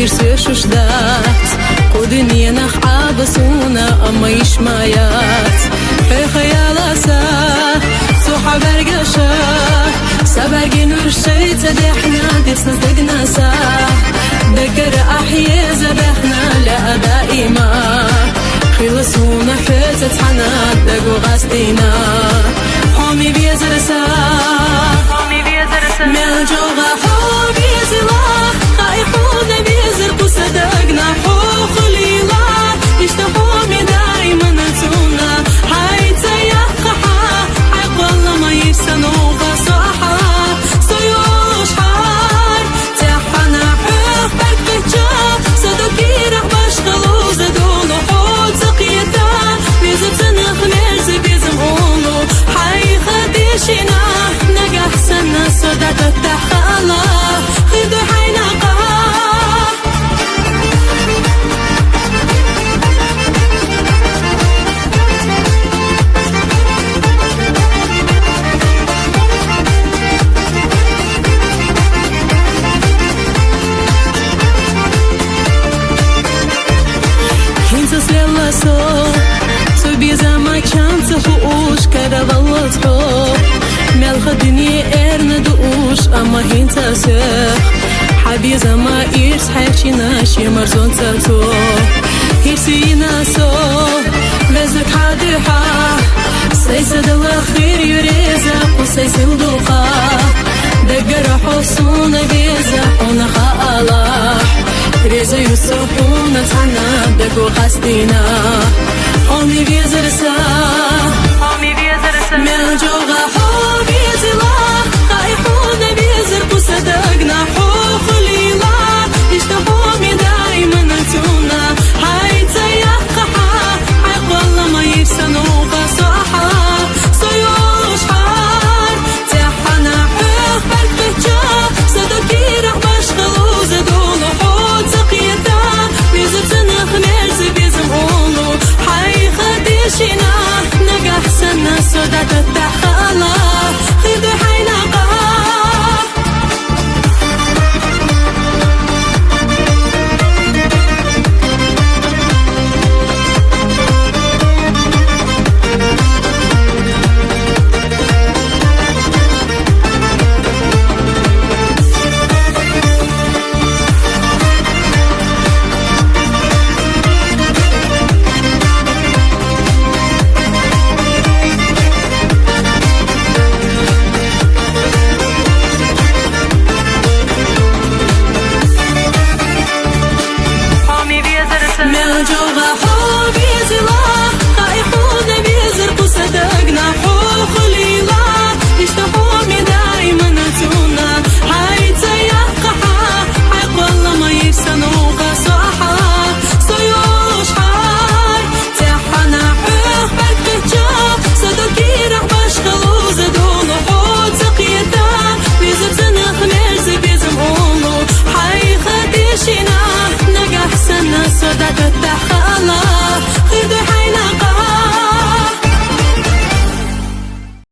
Свершишь дать, кудыне нах абасуна, ама ишмаят. Хаяла суха баргаша, сабарги нуршей тадехна, десна сдагнаса. دقر أحيا زبحنا لا دائما خلصونا حتت حنا دقو غاستينا حومي بيزرسا من جوغا حومي زلا خايفونا بيزرقو صدقنا حوخ ليلا يشتحومي دايما نتونا حي تيقحا حق والله ما يفسنو غصاحا صيوش حار تحنا حوخ بركتجا صدقي رح بشغلو زدونو حوت سقيتا بيزبتنا خميرز بيزمونو حي خديشنا نجح سنة صدقت التحالة خدو حينا أما هين تسخ حبيزة ما إيرس حيشي ناشي مرزون تسو هيرسي ناسو بزك حادحة سيسد الأخير يريزق وسيسل دوقا دقر حصونا بيزق ونخالح ريزا يوسفونا تحنا دقو قصدينا حومي بيزرسا